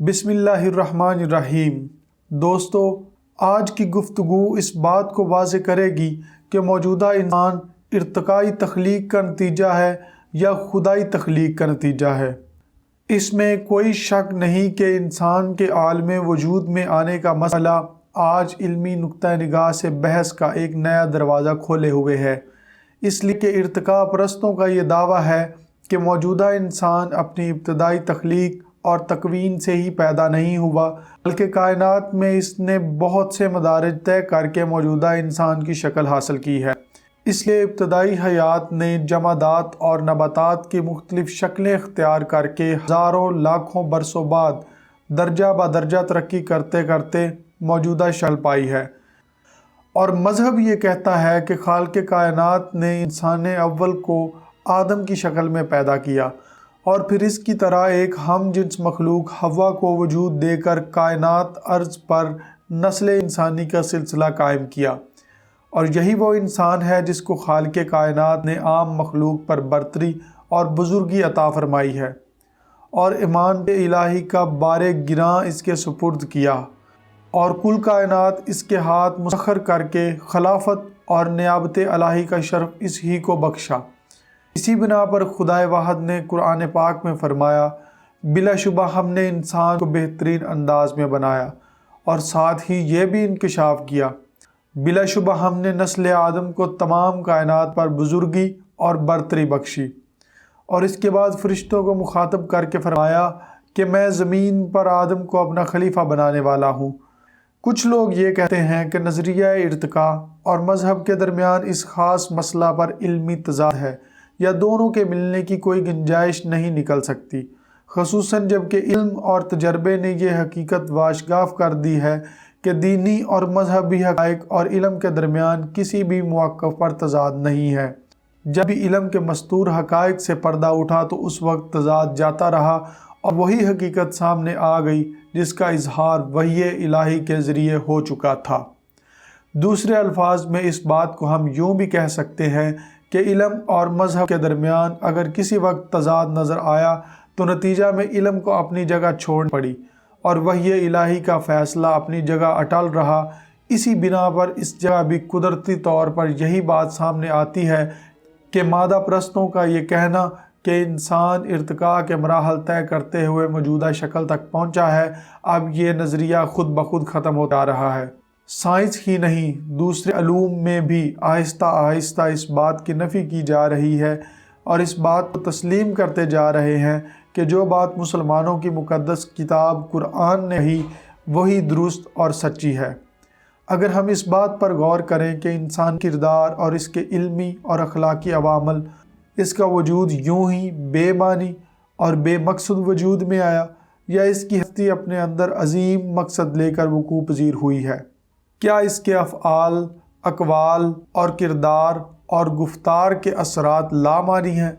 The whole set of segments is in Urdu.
بسم اللہ الرحمن الرحیم۔ دوستو، آج کی گفتگو اس بات کو واضح کرے گی کہ موجودہ انسان ارتقائی تخلیق کا نتیجہ ہے یا خدائی تخلیق کا نتیجہ ہے۔ اس میں کوئی شک نہیں کہ انسان کے عالم وجود میں آنے کا مسئلہ آج علمی نقطہ نگاہ سے بحث کا ایک نیا دروازہ کھولے ہوئے ہے، اس لیے کہ ارتقاء پرستوں کا یہ دعویٰ ہے کہ موجودہ انسان اپنی ابتدائی تخلیق اور تکوین سے ہی پیدا نہیں ہوا، بلکہ کائنات میں اس نے بہت سے مدارج طے کر کے موجودہ انسان کی شکل حاصل کی ہے۔ اس لیے ابتدائی حیات نے جمادات اور نباتات کی مختلف شکلیں اختیار کر کے ہزاروں لاکھوں برسوں بعد درجہ بدرجہ ترقی کرتے کرتے موجودہ شکل پائی ہے۔ اور مذہب یہ کہتا ہے کہ خالق کائنات نے انسان اول کو آدم کی شکل میں پیدا کیا اور پھر اس کی طرح ایک ہم جنس مخلوق حوا کو وجود دے کر کائنات ارض پر نسل انسانی کا سلسلہ قائم کیا، اور یہی وہ انسان ہے جس کو خالق کائنات نے عام مخلوق پر برتری اور بزرگی عطا فرمائی ہے اور ایمان الہی کا بار گراں اس کے سپرد کیا، اور کل کائنات اس کے ہاتھ مسخر کر کے خلافت اور نیابت الہی کا شرف اس ہی کو بخشا۔ اسی بنا پر خدائے واحد نے قرآن پاک میں فرمایا، بلا شبہ ہم نے انسان کو بہترین انداز میں بنایا، اور ساتھ ہی یہ بھی انکشاف کیا، بلا شبہ ہم نے نسل آدم کو تمام کائنات پر بزرگی اور برتری بخشی۔ اور اس کے بعد فرشتوں کو مخاطب کر کے فرمایا کہ میں زمین پر آدم کو اپنا خلیفہ بنانے والا ہوں۔ کچھ لوگ یہ کہتے ہیں کہ نظریہ ارتقاء اور مذہب کے درمیان اس خاص مسئلہ پر علمی تضاد ہے یا دونوں کے ملنے کی کوئی گنجائش نہیں نکل سکتی، خصوصاً جب کہ علم اور تجربے نے یہ حقیقت واشگاف کر دی ہے کہ دینی اور مذہبی حقائق اور علم کے درمیان کسی بھی موقف پر تضاد نہیں ہے۔ جب بھی علم کے مستور حقائق سے پردہ اٹھا تو اس وقت تضاد جاتا رہا اور وہی حقیقت سامنے آ گئی جس کا اظہار وحی الہی کے ذریعے ہو چکا تھا۔ دوسرے الفاظ میں اس بات کو ہم یوں بھی کہہ سکتے ہیں کہ علم اور مذہب کے درمیان اگر کسی وقت تضاد نظر آیا تو نتیجہ میں علم کو اپنی جگہ چھوڑ پڑی اور وحی الہی کا فیصلہ اپنی جگہ اٹل رہا۔ اسی بنا پر اس جگہ بھی قدرتی طور پر یہی بات سامنے آتی ہے کہ مادہ پرستوں کا یہ کہنا کہ انسان ارتقاء کے مراحل طے کرتے ہوئے موجودہ شکل تک پہنچا ہے، اب یہ نظریہ خود بخود ختم ہوتا رہا ہے۔ سائنس ہی نہیں، دوسرے علوم میں بھی آہستہ آہستہ اس بات کی نفی کی جا رہی ہے اور اس بات کو تسلیم کرتے جا رہے ہیں کہ جو بات مسلمانوں کی مقدس کتاب قرآن نے کہی وہی درست اور سچی ہے۔ اگر ہم اس بات پر غور کریں کہ انسان کردار اور اس کے علمی اور اخلاقی عوامل، اس کا وجود یوں ہی بے معنی اور بے مقصد وجود میں آیا یا اس کی ہستی اپنے اندر عظیم مقصد لے کر وقوع پذیر ہوئی ہے، کیا اس کے افعال، اقوال اور کردار اور گفتار کے اثرات لامعنی ہیں؟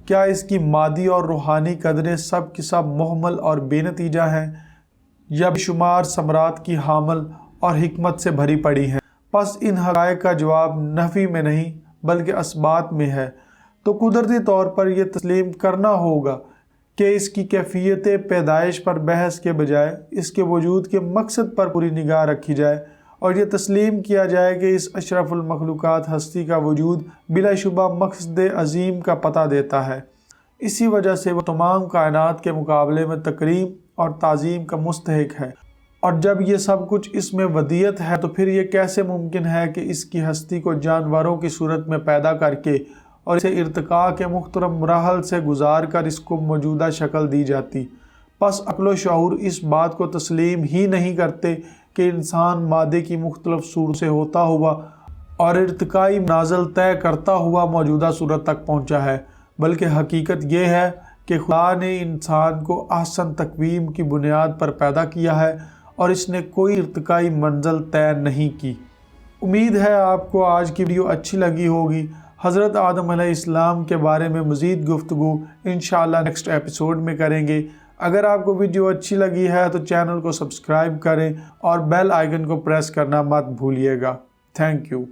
کیا اس کی مادی اور روحانی قدریں سب کی سب مہمل اور بے نتیجہ ہیں یا بے شمار ثمرات کی حامل اور حکمت سے بھری پڑی ہیں؟ پس ان حقائق کا جواب نفی میں نہیں بلکہ اثبات میں ہے، تو قدرتی طور پر یہ تسلیم کرنا ہوگا کہ اس کی کیفیت پیدائش پر بحث کے بجائے اس کے وجود کے مقصد پر پوری نگاہ رکھی جائے اور یہ تسلیم کیا جائے کہ اس اشرف المخلوقات ہستی کا وجود بلا شبہ مقصد عظیم کا پتہ دیتا ہے۔ اسی وجہ سے وہ تمام کائنات کے مقابلے میں تکریم اور تعظیم کا مستحق ہے، اور جب یہ سب کچھ اس میں ودیت ہے تو پھر یہ کیسے ممکن ہے کہ اس کی ہستی کو جانوروں کی صورت میں پیدا کر کے اور اسے ارتقاء کے مختلف مراحل سے گزار کر اس کو موجودہ شکل دی جاتی؟ پس عقل و شعور اس بات کو تسلیم ہی نہیں کرتے کہ انسان مادے کی مختلف صورت سے ہوتا ہوا اور ارتقائی منازل طے کرتا ہوا موجودہ صورت تک پہنچا ہے، بلکہ حقیقت یہ ہے کہ خدا نے انسان کو احسن تقویم کی بنیاد پر پیدا کیا ہے اور اس نے کوئی ارتقائی منزل طے نہیں کی۔ امید ہے آپ کو آج کی ویڈیو اچھی لگی ہوگی۔ حضرت آدم علیہ السلام کے بارے میں مزید گفتگو انشاءاللہ نیکسٹ ایپیسوڈ میں کریں گے۔ اگر آپ کو ویڈیو اچھی لگی ہے تو چینل کو سبسکرائب کریں اور بیل آئیکن کو پریس کرنا مت بھولیے گا۔ Thank you.